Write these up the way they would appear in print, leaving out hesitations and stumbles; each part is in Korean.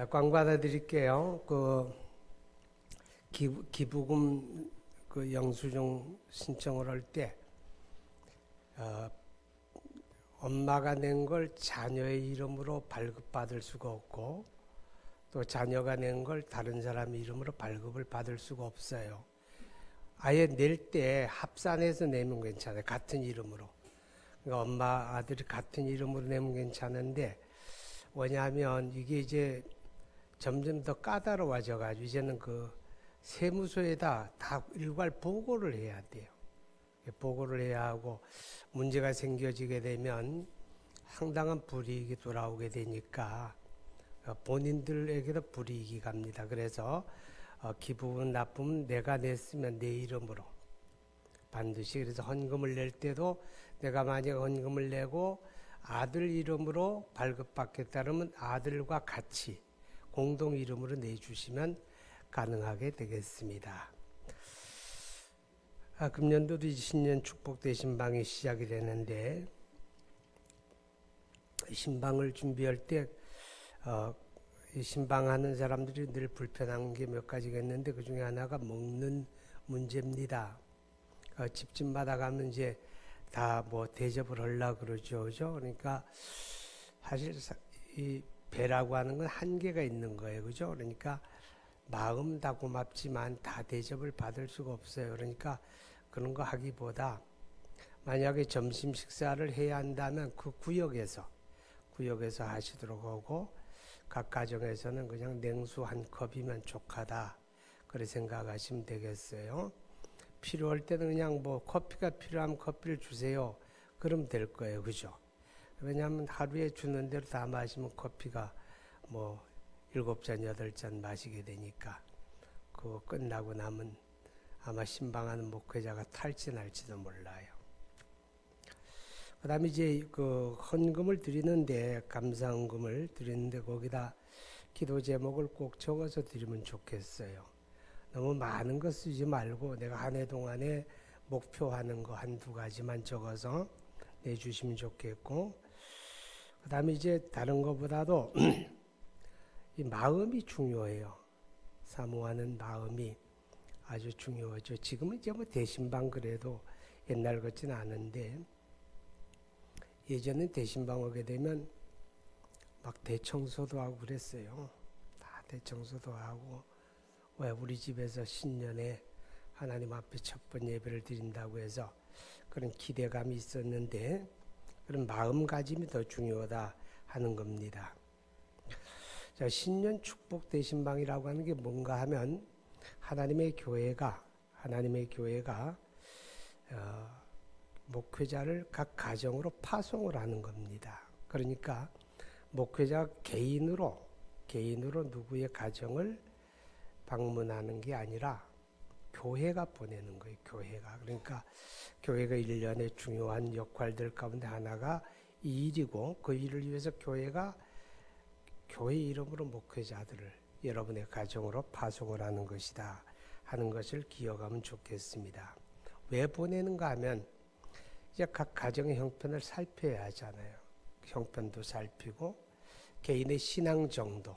광고 하나 드릴게요. 기부금 영수증 신청을 할 때 엄마가 낸 걸 자녀의 이름으로 발급받을 수가 없고, 또 자녀가 낸 걸 다른 사람 이름으로 발급을 받을 수가 없어요. 아예 낼 때 합산해서 내면 괜찮아요. 같은 이름으로. 그러니까 엄마 아들이 같은 이름으로 내면 괜찮은데, 왜냐하면 이게 이제 점점 더 까다로워져 가지고 이제는 세무서에다 다 일괄 보고를 해야 돼요. 보고를 해야 하고, 문제가 생겨지게 되면 상당한 불이익이 돌아오게 되니까 본인들에게도 불이익이 갑니다. 그래서 기부금 납부는 내가 냈으면 내 이름으로 반드시, 그래서 헌금을 낼 때도 내가 만약 헌금을 내고 아들 이름으로 발급받겠다 그러면 아들과 같이 공동 이름으로 내주시면 가능하게 되겠습니다. 금년도도 이제 신년 축복대 신방이 시작이 되는데, 신방을 준비할 때 이 신방하는 사람들이 늘 불편한 게 몇 가지가 있는데, 그 중에 하나가 먹는 문제입니다. 집집마다 가면 이제 다 대접을 하려고 그러죠. 그죠? 그러니까 사실 이 배라고 하는 건 한계가 있는 거예요. 그죠? 그러니까 마음 다 고맙지만 다 대접을 받을 수가 없어요. 그러니까 그런 거 하기보다 만약에 점심 식사를 해야 한다면 그 구역에서 하시도록 하고, 각 가정에서는 그냥 냉수 한 컵이면 족하다, 그렇게 생각하시면 되겠어요. 필요할 때는 그냥 커피가 필요하면 커피를 주세요, 그러면 될 거예요. 그죠? 왜냐하면 하루에 주는 대로 다 마시면 커피가 7잔, 8잔 마시게 되니까, 그거 끝나고 나면 아마 신방하는 목회자가 탈진할지도 몰라요. 그 다음에 이제 헌금을 드리는데, 감사헌금을 드리는데, 거기다 기도 제목을 꼭 적어서 드리면 좋겠어요. 너무 많은 거 쓰지 말고 내가 한 해 동안에 목표하는 거 한두 가지만 적어서 내주시면 좋겠고, 그 다음에 이제 다른 것보다도 이 마음이 중요해요. 사모하는 마음이 아주 중요하죠. 지금은 이제 대신방 그래도 옛날 같지는 않은데, 예전에 대신방 오게 되면 막 대청소도 하고 그랬어요. 다 대청소도 하고, 왜 우리 집에서 신년에 하나님 앞에 첫 번 예배를 드린다고 해서 그런 기대감이 있었는데, 그런 마음가짐이 더 중요하다 하는 겁니다. 자, 신년 축복 대신방이라고 하는 게 뭔가 하면, 하나님의 교회가 목회자를 각 가정으로 파송을 하는 겁니다. 그러니까 목회자 개인으로 누구의 가정을 방문하는 게 아니라 교회가 보내는 거예요. 교회가. 그러니까 교회가 1년의 중요한 역할들 가운데 하나가 이 일이고, 그 일을 위해서 교회가 교회 이름으로 목회자들을 여러분의 가정으로 파송을 하는 것이다 하는 것을 기억하면 좋겠습니다. 왜 보내는가 하면, 이제 각 가정의 형편을 살펴야 하잖아요. 형편도 살피고, 개인의 신앙 정도,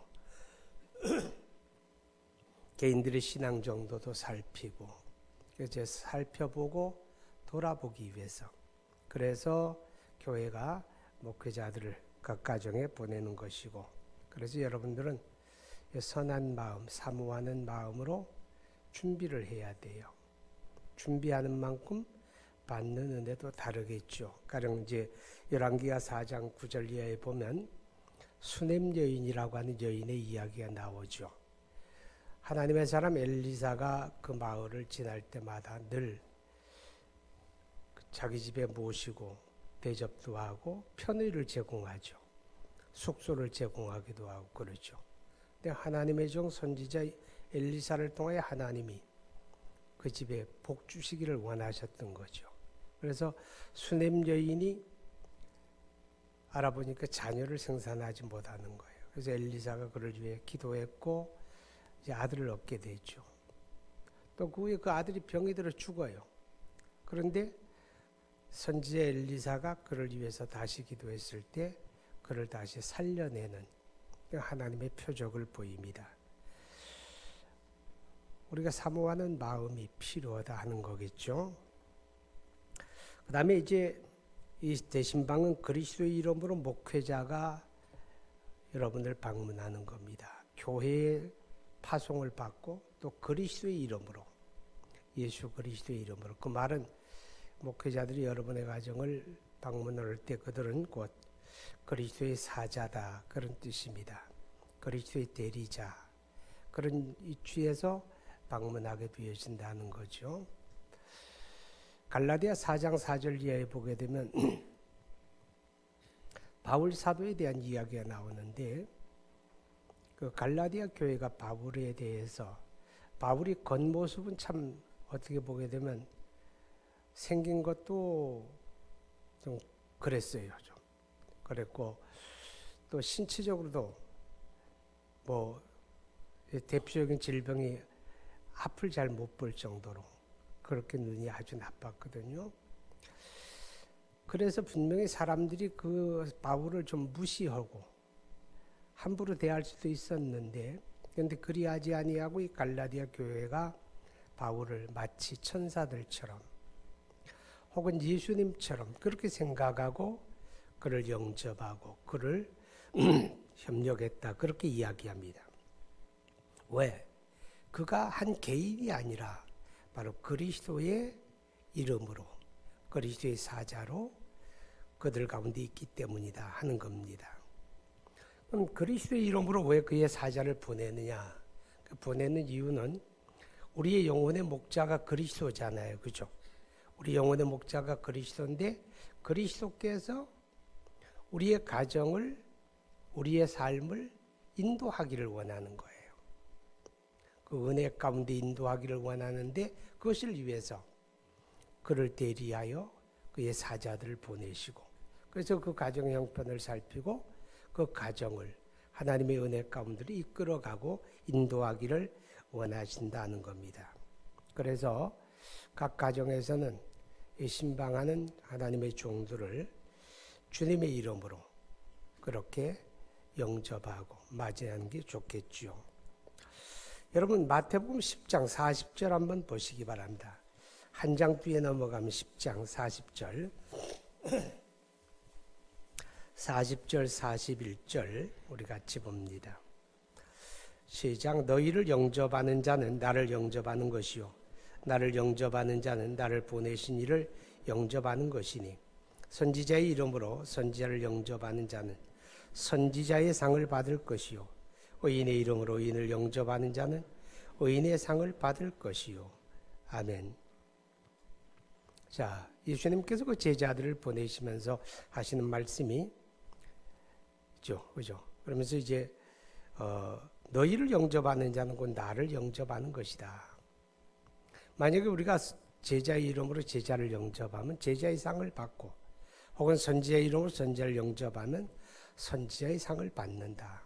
개인들의 신앙 정도도 살피고, 이제 살펴보고 돌아보기 위해서, 그래서 교회가 목회자들을 각 가정에 보내는 것이고, 그래서 여러분들은 선한 마음, 사모하는 마음으로 준비를 해야 돼요. 준비하는 만큼 받는 은혜도 다르겠죠. 가령 이제 열왕기하 4장 9절 이하에 보면 수넴 여인이라고 하는 여인의 이야기가 나오죠. 하나님의 사람 엘리사가 그 마을을 지날 때마다 늘 자기 집에 모시고 대접도 하고 편의를 제공하죠. 숙소를 제공하기도 하고 그러죠. 근데 하나님의 종 선지자 엘리사를 통해 하나님이 그 집에 복 주시기를 원하셨던 거죠. 그래서 수넴 여인이 알아보니까 자녀를 생산하지 못하는 거예요. 그래서 엘리사가 그를 위해 기도했고, 이제 아들을 얻게 되죠. 또 그 후에 그 아들이 병이 들어 죽어요. 그런데 선지자 엘리사가 그를 위해서 다시 기도했을 때 그를 다시 살려내는 하나님의 표적을 보입니다. 우리가 사모하는 마음이 필요하다 하는 거겠죠. 그 다음에 이제 이 대신방은 그리스도의 이름으로 목회자가 여러분을 방문하는 겁니다. 교회의 파송을 받고 또 그리스도의 이름으로, 예수 그리스도의 이름으로. 그 말은 목회자들이 여러분의 가정을 방문할 때 그들은 곧 그리스도의 사자다, 그런 뜻입니다. 그리스도의 대리자, 그런 이치에서 방문하게 되어진다는 거죠. 갈라디아 4장 4절 이하에 보게 되면 바울 사도에 대한 이야기가 나오는데, 그 갈라디아 교회가 바울에 대해서, 바울이 겉모습은 참 어떻게 보게 되면 생긴 것도 좀 그랬어요. 좀 그랬고, 또 신체적으로도 뭐 대표적인 질병이 앞을 잘 못 볼 정도로 그렇게 눈이 아주 나빴거든요. 그래서 분명히 사람들이 그 바울을 좀 무시하고 함부로 대할 수도 있었는데, 그런데 그리하지 아니하고 이 갈라디아 교회가 바울을 마치 천사들처럼 혹은 예수님처럼 그렇게 생각하고 그를 영접하고 그를 협력했다, 그렇게 이야기합니다. 왜? 그가 한 개인이 아니라 바로 그리스도의 이름으로, 그리스도의 사자로 그들 가운데 있기 때문이다 하는 겁니다. 그럼 그리스도의 이름으로 왜 그의 사자를 보내느냐? 보내는 이유는 우리의 영혼의 목자가 그리스도잖아요. 그죠? 우리 영혼의 목자가 그리스도인데, 그리스도께서 우리의 가정을, 우리의 삶을 인도하기를 원하는 거예요. 그 은혜 가운데 인도하기를 원하는데, 그것을 위해서 그를 대리하여 그의 사자들을 보내시고, 그래서 그 가정의 형편을 살피고 그 가정을 하나님의 은혜 가운데로 이끌어가고 인도하기를 원하신다는 겁니다. 그래서 각 가정에서는 이 신방하는 하나님의 종들을 주님의 이름으로 그렇게 영접하고 맞이하는 게 좋겠지요. 여러분, 마태복음 10장 40절 한번 보시기 바랍니다. 한 장 뒤에 넘어가면 10장 40절 40절 41절 우리 같이 봅니다. 시작. 너희를 영접하는 자는 나를 영접하는 것이요 나를 영접하는 자는 나를 보내신 이를 영접하는 것이니, 선지자의 이름으로 선지자를 영접하는 자는 선지자의 상을 받을 것이요 의인의 이름으로 의인을 영접하는 자는 의인의 상을 받을 것이요. 아멘. 자, 예수님께서 그 제자들을 보내시면서 하시는 말씀이 그죠? 그러면서 이제 너희를 영접하는 자는 곧 나를 영접하는 것이다. 만약에 우리가 제자의 이름으로 제자를 영접하면 제자의 상을 받고, 혹은 선지자의 이름으로 선지자를 영접하면 선지자의 상을 받는다.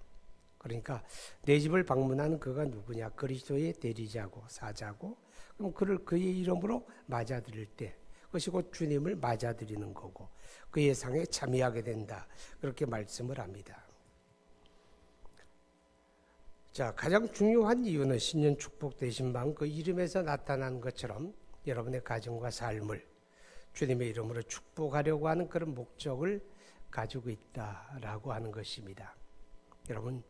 그러니까 내 집을 방문하는 그가 누구냐? 그리스도의 대리자고 사자고, 그럼 그를 그의 이름으로 맞아들일 때 그것이 곧 주님을 맞아들이는 거고 그의 상에 참여하게 된다, 그렇게 말씀을 합니다. 자, 가장 중요한 이유는 신년 축복 대신방 그 이름에서 나타난 것처럼 여러분의 가정과 삶을 주님의 이름으로 축복하려고 하는 그런 목적을 가지고 있다라고 하는 것입니다. 여러분,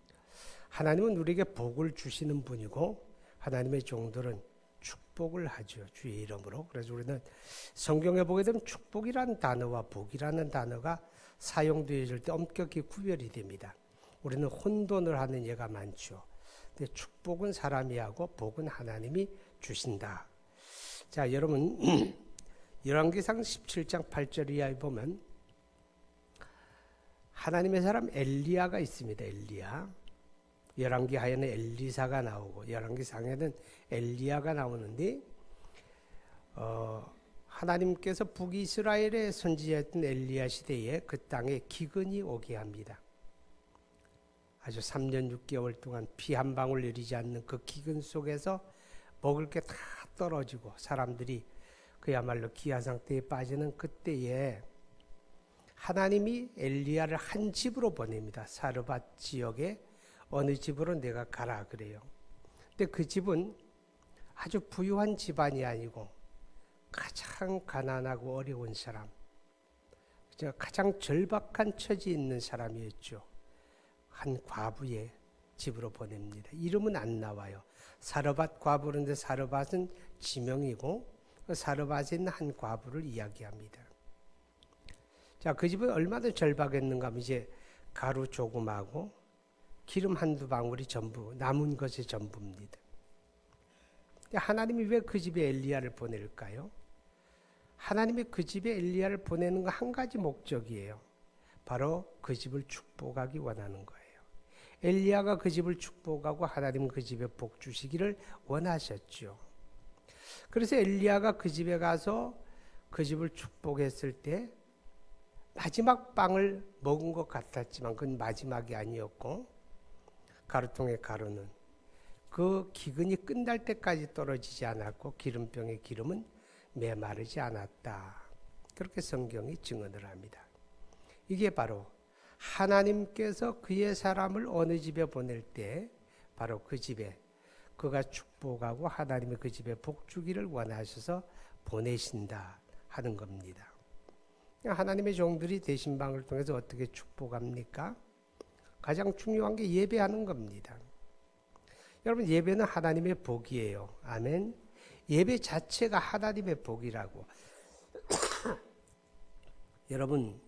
하나님은 우리에게 복을 주시는 분이고 하나님의 종들은 축복을 하죠, 주의 이름으로. 그래서 우리는 성경에 보게 되면 축복이라는 단어와 복이라는 단어가 사용되어질 때 엄격히 구별이 됩니다. 우리는 혼돈을 하는 예가 많죠. 근데 축복은 사람이 하고 복은 하나님이 주신다. 자, 여러분, 열왕기상 17장 8절 이하에 보면 하나님의 사람 엘리야가 있습니다. 엘리야. 열왕기 하에는 엘리사가 나오고 열왕기 상에는 엘리야가 나오는데, 하나님께서 북이스라엘의 선지자였던 엘리야 시대에 그 땅에 기근이 오게 합니다. 아주 3년 6개월 동안 피 한 방울 내리지 않는 그 기근 속에서 먹을 게 다 떨어지고 사람들이 그야말로 기아 상태에 빠지는 그때에 하나님이 엘리야를 한 집으로 보냅니다. 사르밧 지역에 어느 집으로 내가 가라 그래요. 근데 그 집은 아주 부유한 집안이 아니고 가장 가난하고 어려운 사람, 가장 절박한 처지에 있는 사람이었죠. 한 과부의 집으로 보냅니다. 이름은 안 나와요. 사르밧 과부인데 사르밧은 지명이고 사르밧에 있는 한 과부를 이야기합니다. 자, 그 집은 얼마나 절박했는가 하면 이제 가루 조금하고 기름 한두 방울이 전부, 남은 것이 전부입니다. 하나님이 왜 그 집에 엘리야를 보낼까요? 하나님이 그 집에 엘리야를 보내는 거 한 가지 목적이에요. 바로 그 집을 축복하기 원하는 거예요. 엘리야가 그 집을 축복하고 하나님은 그 집에 복 주시기를 원하셨죠. 그래서 엘리야가 그 집에 가서 그 집을 축복했을 때 마지막 빵을 먹은 것 같았지만 그건 마지막이 아니었고, 가루통의 가루는 그 기근이 끝날 때까지 떨어지지 않았고 기름병의 기름은 메마르지 않았다. 그렇게 성경이 증언을 합니다. 이게 바로 하나님께서 그의 사람을 어느 집에 보낼 때 바로 그 집에 그가 축복하고 하나님이 그 집에 복 주기를 원하셔서 보내신다 하는 겁니다. 하나님의 종들이 대신방을 통해서 어떻게 축복합니까? 가장 중요한 게 예배하는 겁니다. 여러분, 예배는 하나님의 복이에요. 아멘. 예배 자체가 하나님의 복이라고. 여러분,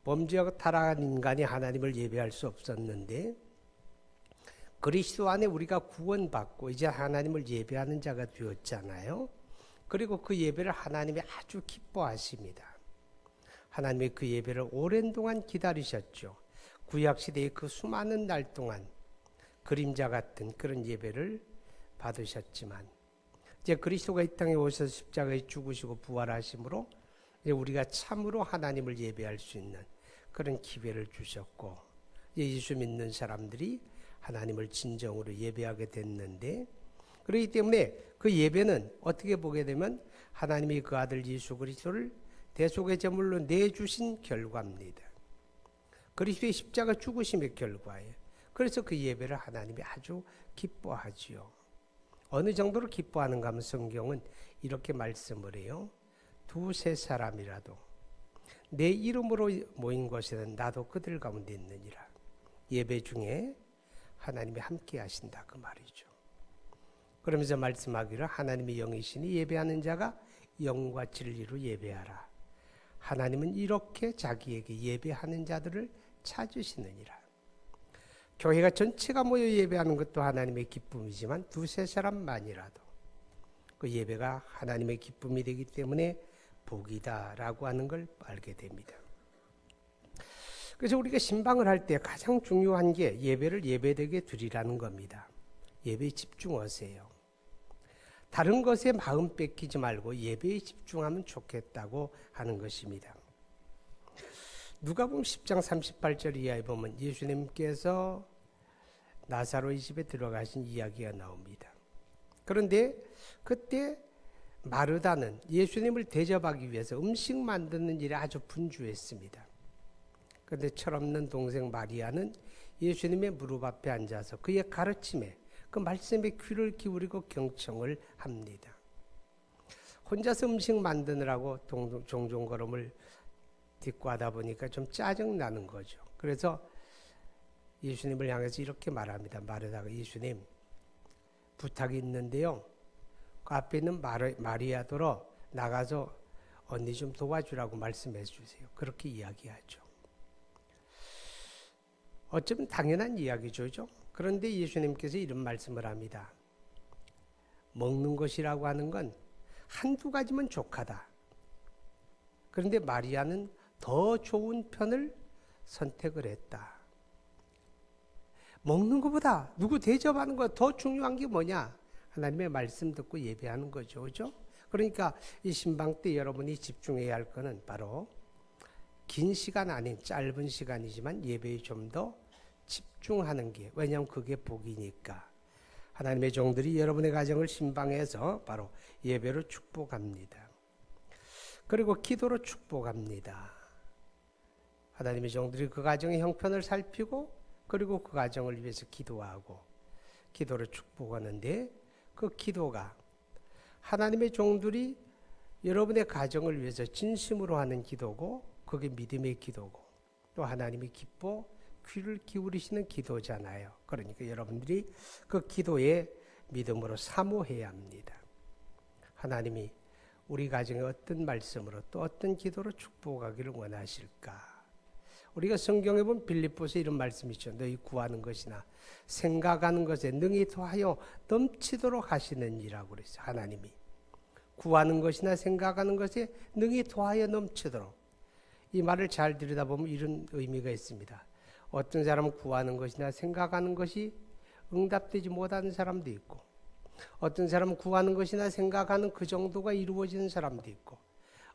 범죄하고 타락한 인간이 하나님을 예배할 수 없었는데 그리스도 안에 우리가 구원받고 이제 하나님을 예배하는 자가 되었잖아요. 그리고 그 예배를 하나님이 아주 기뻐하십니다. 하나님이 그 예배를 오랜 동안 기다리셨죠. 구약시대의 그 수많은 날 동안 그림자 같은 그런 예배를 받으셨지만 이제 그리스도가 이 땅에 오셔서 십자가에 죽으시고 부활하심으로 이제 우리가 참으로 하나님을 예배할 수 있는 그런 기회를 주셨고, 예수 믿는 사람들이 하나님을 진정으로 예배하게 됐는데, 그렇기 때문에 그 예배는 어떻게 보게 되면 하나님이 그 아들 예수 그리스도를 대속의 제물로 내주신 결과입니다. 그리스도의 십자가 죽으심의 결과예요. 그래서 그 예배를 하나님이 아주 기뻐하지요. 어느 정도로 기뻐하는가 하면 성경은 이렇게 말씀을 해요. 두세 사람이라도 내 이름으로 모인 곳에는 나도 그들 가운데 있느니라. 예배 중에 하나님이 함께 하신다 그 말이죠. 그러면서 말씀하기를 하나님의 영이시니 예배하는 자가 영과 진리로 예배하라. 하나님은 이렇게 자기에게 예배하는 자들을 찾으시느니라. 교회가 전체가 모여 예배하는 것도 하나님의 기쁨이지만 두세 사람만이라도 그 예배가 하나님의 기쁨이 되기 때문에 복이다라고 하는 걸 알게 됩니다. 그래서 우리가 신방을 할 때 가장 중요한 게 예배를 예배되게 드리라는 겁니다. 예배에 집중하세요. 다른 것에 마음 뺏기지 말고 예배에 집중하면 좋겠다고 하는 것입니다. 누가복음 10장 38절 이하에 보면 예수님께서 나사로의 집에 들어가신 이야기가 나옵니다. 그런데 그때 마르다는 예수님을 대접하기 위해서 음식 만드는 일에 아주 분주했습니다. 그런데 철없는 동생 마리아는 예수님의 무릎 앞에 앉아서 그의 가르침에 그 말씀에 귀를 기울이고 경청을 합니다. 혼자서 음식 만드느라고 종종 걸음을 딛고 하다 보니까 좀 짜증나는 거죠. 그래서 예수님을 향해서 이렇게 말합니다. 마르다가 예수님 부탁이 있는데요. 그 앞에 있는 마리아더러 나가서 언니 좀 도와주라고 말씀해 주세요. 그렇게 이야기하죠. 어쩌면 당연한 이야기죠. 그런데 예수님께서 이런 말씀을 합니다. 먹는 것이라고 하는 건 한두 가지면 족하다. 그런데 마리아는 더 좋은 편을 선택을 했다. 먹는 것보다 누구 대접하는 거 더 중요한 게 뭐냐? 하나님의 말씀 듣고 예배하는 거죠. 그죠? 그러니까 이 신방 때 여러분이 집중해야 할 거는 바로 긴 시간 아닌 짧은 시간이지만 예배에 좀 더 집중하는 게, 왜냐하면 그게 복이니까. 하나님의 종들이 여러분의 가정을 신방해서 바로 예배로 축복합니다. 그리고 기도로 축복합니다. 하나님의 종들이 그 가정의 형편을 살피고 그리고 그 가정을 위해서 기도하고 기도를 축복하는데 그 기도가 하나님의 종들이 여러분의 가정을 위해서 진심으로 하는 기도고 그게 믿음의 기도고 또 하나님이 기뻐 귀를 기울이시는 기도잖아요. 그러니까 여러분들이 그 기도에 믿음으로 사모해야 합니다. 하나님이 우리 가정에 어떤 말씀으로 또 어떤 기도로 축복하기를 원하실까? 우리가 성경에 보면 빌립보서 이런 말씀이 있죠. 너희 구하는 것이나 생각하는 것에 능히 더하여 넘치도록 하시는 이라고 그랬어요. 하나님이 구하는 것이나 생각하는 것에 능히 더하여 넘치도록. 이 말을 잘 들여다보면 이런 의미가 있습니다. 어떤 사람은 구하는 것이나 생각하는 것이 응답되지 못하는 사람도 있고 어떤 사람은 구하는 것이나 생각하는 그 정도가 이루어지는 사람도 있고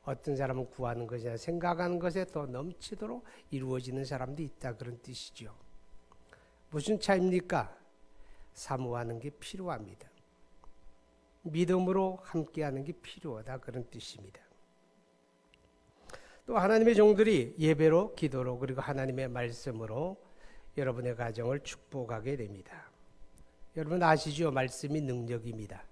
어떤 사람은 구하는 것이나 생각하는 것에 더 넘치도록 이루어지는 사람도 있다 그런 뜻이죠. 무슨 차이입니까? 사모하는 게 필요합니다. 믿음으로 함께하는 게 필요하다 그런 뜻입니다. 또 하나님의 종들이 예배로 기도로 그리고 하나님의 말씀으로 여러분의 가정을 축복하게 됩니다. 여러분 아시죠? 말씀이 능력입니다.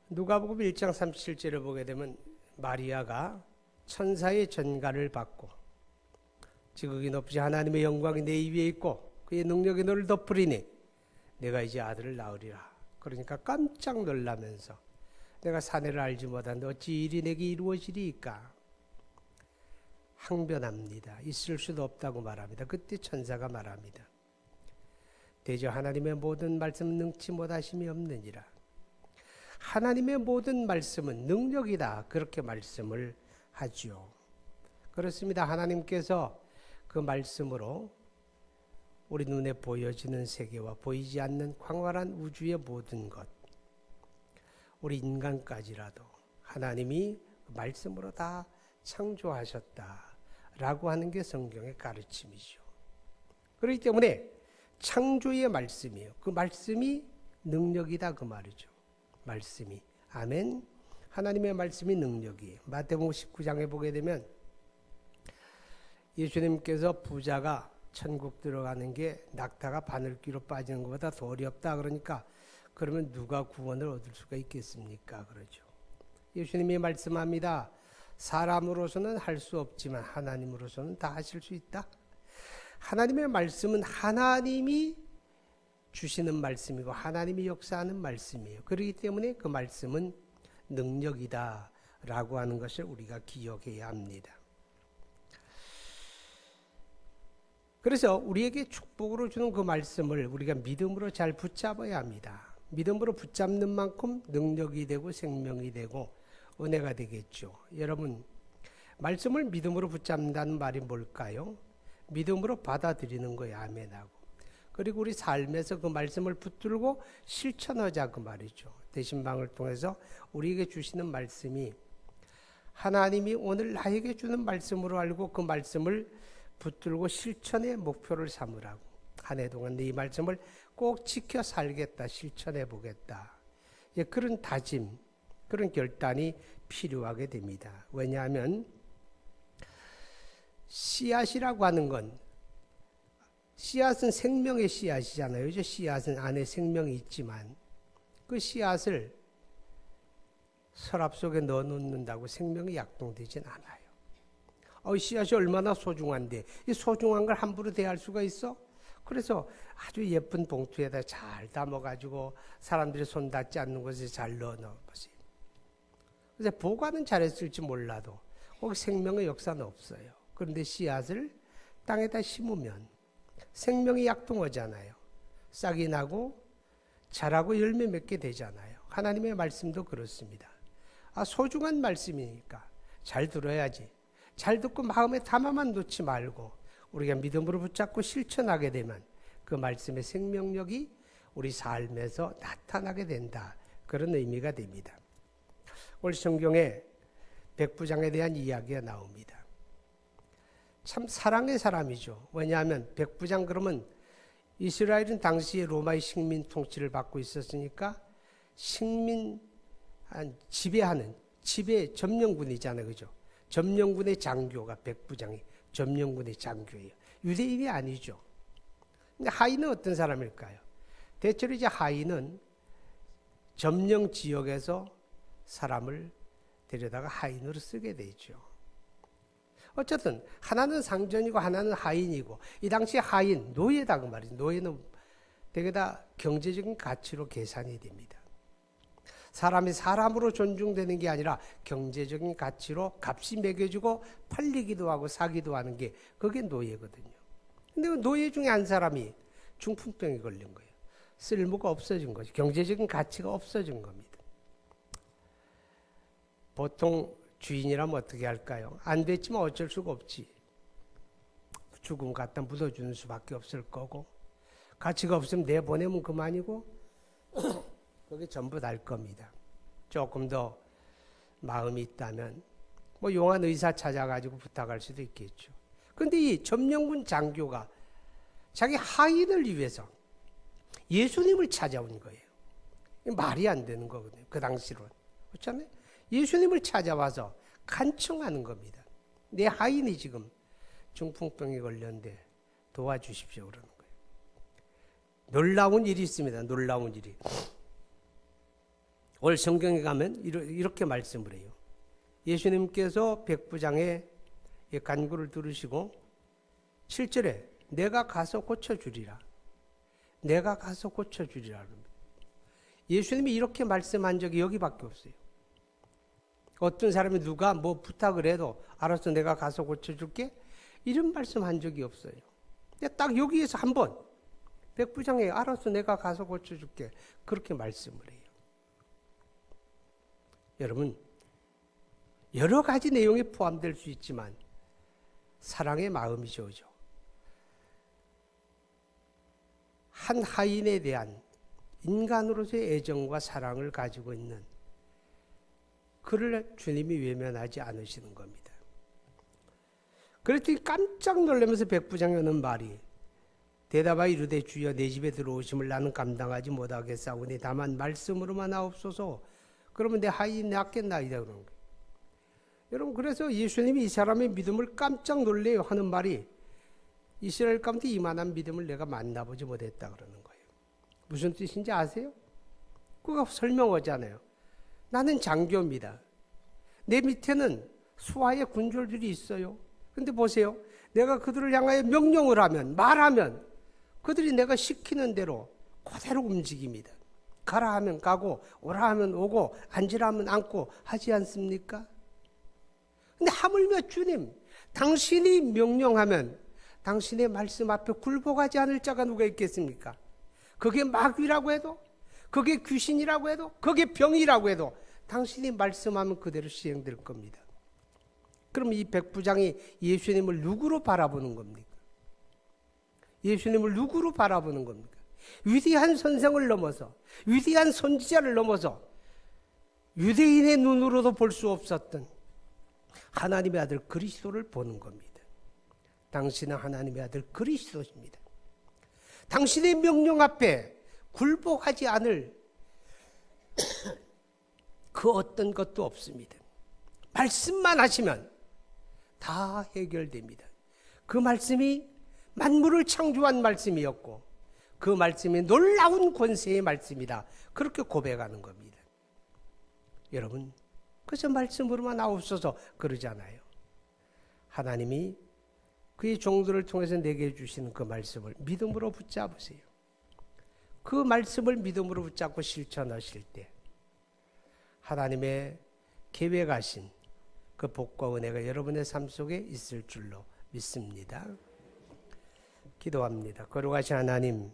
누가복음 1장 37절을 보게 되면 마리아가 천사의 전가를 받고 지극히 높으신 하나님의 영광이 내 위에 있고 그의 능력이 너를 덮으리니 내가 이제 아들을 낳으리라. 그러니까 깜짝 놀라면서 내가 사내를 알지 못하는데 어찌 일이 내게 이루어지리이까? 항변합니다. 있을 수도 없다고 말합니다. 그때 천사가 말합니다. 대저 하나님의 모든 말씀은 능치 못하심이 없느니라. 하나님의 모든 말씀은 능력이다. 그렇게 말씀을 하죠. 그렇습니다. 하나님께서 그 말씀으로 우리 눈에 보여지는 세계와 보이지 않는 광활한 우주의 모든 것, 우리 인간까지라도 하나님이 말씀으로 다 창조하셨다라고 하는 게 성경의 가르침이죠. 그렇기 때문에 창조의 말씀이에요. 그 말씀이 능력이다 그 말이죠. 말씀이. 아멘. 하나님의 말씀이 능력이에요. 마태복음 19장에 보게 되면 예수님께서 부자가 천국 들어가는 게 낙타가 바늘귀로 빠지는 것보다 더 어렵다 그러니까 그러면 누가 구원을 얻을 수가 있겠습니까? 그러죠. 예수님이 말씀합니다. 사람으로서는 할 수 없지만 하나님으로서는 다 하실 수 있다. 하나님의 말씀은 하나님이 주시는 말씀이고 하나님이 역사하는 말씀이에요. 그렇기 때문에 그 말씀은 능력이다 라고 하는 것을 우리가 기억해야 합니다. 그래서 우리에게 축복으로 주는 그 말씀을 우리가 믿음으로 잘 붙잡아야 합니다. 믿음으로 붙잡는 만큼 능력이 되고 생명이 되고 은혜가 되겠죠. 여러분, 말씀을 믿음으로 붙잡는다는 말이 뭘까요? 믿음으로 받아들이는 거예요. 아멘하고. 그리고 우리 삶에서 그 말씀을 붙들고 실천하자 그 말이죠. 대신방을 통해서 우리에게 주시는 말씀이 하나님이 오늘 나에게 주는 말씀으로 알고 그 말씀을 붙들고 실천의 목표를 삼으라고. 한 해 동안 이 말씀을 꼭 지켜 살겠다, 실천해 보겠다. 그런 다짐, 그런 결단이 필요하게 됩니다. 왜냐하면 씨앗이라고 하는 건 씨앗은 생명의 씨앗이잖아요. 그죠? 씨앗은 안에 생명이 있지만 그 씨앗을 서랍 속에 넣어놓는다고 생명이 약동되진 않아요. 씨앗이 얼마나 소중한데 이 소중한 걸 함부로 대할 수가 있어? 그래서 아주 예쁜 봉투에다 잘 담아가지고 사람들이 손 닿지 않는 곳에 잘 넣어놓으세요. 그래서 보관은 잘했을지 몰라도 거기 생명의 역사는 없어요. 그런데 씨앗을 땅에다 심으면 생명이 약동하잖아요. 싹이 나고 자라고 열매 맺게 되잖아요. 하나님의 말씀도 그렇습니다. 소중한 말씀이니까 잘 들어야지. 잘 듣고 마음에 담아만 놓지 말고 우리가 믿음으로 붙잡고 실천하게 되면 그 말씀의 생명력이 우리 삶에서 나타나게 된다. 그런 의미가 됩니다. 오늘 성경에 백부장에 대한 이야기가 나옵니다. 참 사랑의 사람이죠. 왜냐하면 백부장 그러면 이스라엘은 당시에 로마의 식민 통치를 받고 있었으니까 식민 지배하는 지배 점령군이잖아요. 그죠? 점령군의 장교가 백부장이 점령군의 장교예요. 유대인이 아니죠. 근데 하인은 어떤 사람일까요? 대체로 이제 하인은 점령 지역에서 사람을 데려다가 하인으로 쓰게 되죠. 어쨌든 하나는 상전이고 하나는 하인이고, 이 당시 하인, 노예다 그 말이죠. 노예는 되게 다 경제적인 가치로 계산이 됩니다. 사람이 사람으로 존중되는 게 아니라 경제적인 가치로 값이 매겨지고 팔리기도 하고 사기도 하는 게 그게 노예거든요. 근데 그 노예 중에 한 사람이 중풍병에 걸린 거예요. 쓸모가 없어진 거죠. 경제적인 가치가 없어진 겁니다. 보통 주인이라면 어떻게 할까요? 안 됐지만 어쩔 수가 없지. 죽음 갖다 묻어주는 수밖에 없을 거고, 가치가 없으면 내보내면 그만이고, 그게 전부 날 겁니다. 조금 더 마음이 있다면 뭐 용한 의사 찾아가지고 부탁할 수도 있겠죠. 그런데 이 점령군 장교가 자기 하인을 위해서 예수님을 찾아온 거예요. 말이 안 되는 거거든요. 그 당시로는. 그렇잖아요. 예수님을 찾아와서 간청하는 겁니다. 내 하인이 지금 중풍병에 걸렸는데 도와주십시오 그러는 거예요. 놀라운 일이 있습니다. 놀라운 일이. 오늘 성경에 가면 이렇게 말씀을 해요. 예수님께서 백부장의 간구를 들으시고 7절에 내가 가서 고쳐주리라. 내가 가서 고쳐주리라. 예수님이 이렇게 말씀한 적이 여기밖에 없어요. 어떤 사람이 누가 뭐 부탁을 해도 알았어 내가 가서 고쳐줄게 이런 말씀한 적이 없어요. 딱 여기에서 한번 백부장이 알았어 내가 가서 고쳐줄게 그렇게 말씀을 해요. 여러분 여러 가지 내용이 포함될 수 있지만 사랑의 마음이죠. 한 하인에 대한 인간으로서의 애정과 사랑을 가지고 있는 그를 주님이 외면하지 않으시는 겁니다. 그랬더니 깜짝 놀라면서 백부장이 하는 말이 대답하여 이르되 주여 내 집에 들어오심을 나는 감당하지 못하겠사오니 다만 말씀으로만 하옵소서. 그러면 내 하인이 낫겠나이다 그러는 거예요. 여러분 그래서 예수님이 이 사람의 믿음을 깜짝 놀래요 하는 말이 이스라엘 가운데 이만한 믿음을 내가 만나보지 못했다 그러는 거예요. 무슨 뜻인지 아세요? 그거 설명하잖아요. 나는 장교입니다. 내 밑에는 수하의 군졸들이 있어요. 근데 보세요. 내가 그들을 향하여 명령을 하면 말하면 그들이 내가 시키는 대로 그대로 움직입니다. 가라 하면 가고 오라 하면 오고 앉으라 하면 앉고 하지 않습니까? 근데 하물며 주님 당신이 명령하면 당신의 말씀 앞에 굴복하지 않을 자가 누가 있겠습니까? 그게 마귀라고 해도 그게 귀신이라고 해도 그게 병이라고 해도 당신이 말씀하면 그대로 시행될 겁니다. 그럼 이 백부장이 예수님을 누구로 바라보는 겁니까? 예수님을 누구로 바라보는 겁니까? 위대한 선생을 넘어서 위대한 선지자를 넘어서 유대인의 눈으로도 볼 수 없었던 하나님의 아들 그리스도를 보는 겁니다. 당신은 하나님의 아들 그리스도십니다. 당신의 명령 앞에 굴복하지 않을 그 어떤 것도 없습니다. 말씀만 하시면 다 해결됩니다. 그 말씀이 만물을 창조한 말씀이었고 그 말씀이 놀라운 권세의 말씀이다. 그렇게 고백하는 겁니다. 여러분 그저 말씀으로만 나옵소서 그러잖아요. 하나님이 그의 종들을 통해서 내게 주시는 그 말씀을 믿음으로 붙잡으세요. 그 말씀을 믿음으로 붙잡고 실천하실 때 하나님의 계획하신 그 복과 은혜가 여러분의 삶 속에 있을 줄로 믿습니다. 기도합니다. 거룩하신 하나님,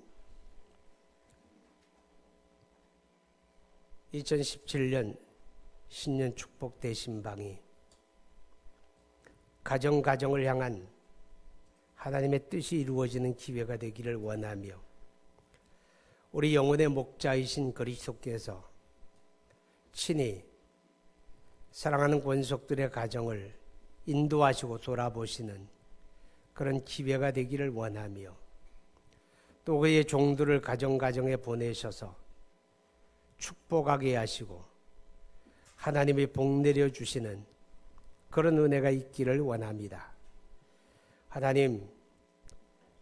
2017년 신년 축복 대신방이 가정을 향한 하나님의 뜻이 이루어지는 기회가 되기를 원하며 우리 영혼의 목자이신 그리스도께서 친히 사랑하는 권속들의 가정을 인도하시고 돌아보시는 그런 기회가 되기를 원하며 또 그의 종들을 가정에 보내셔서 축복하게 하시고 하나님이 복 내려주시는 그런 은혜가 있기를 원합니다. 하나님,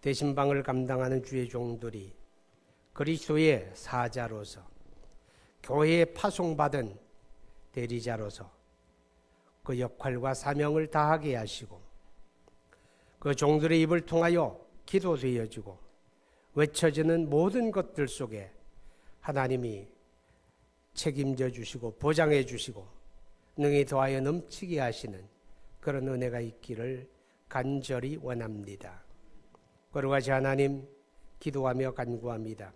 대신방을 감당하는 주의 종들이 그리스도의 사자로서 교회에 파송받은 대리자로서 그 역할과 사명을 다하게 하시고 그 종들의 입을 통하여 기도되어지고 외쳐지는 모든 것들 속에 하나님이 책임져 주시고 보장해 주시고 능히 더하여 넘치게 하시는 그런 은혜가 있기를 간절히 원합니다. 거룩하신 하나님, 기도하며 간구합니다.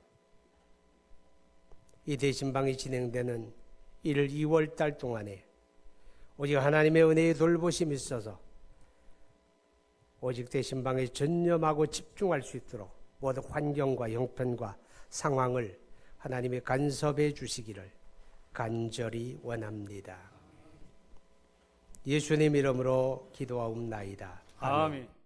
이 대신방이 진행되는 1월 2월 달 동안에 오직 하나님의 은혜의 돌보심이 있어서 오직 대신방에 전념하고 집중할 수 있도록 모든 환경과 형편과 상황을 하나님이 간섭해 주시기를 간절히 원합니다. 예수님 이름으로 기도하옵나이다. 아멘.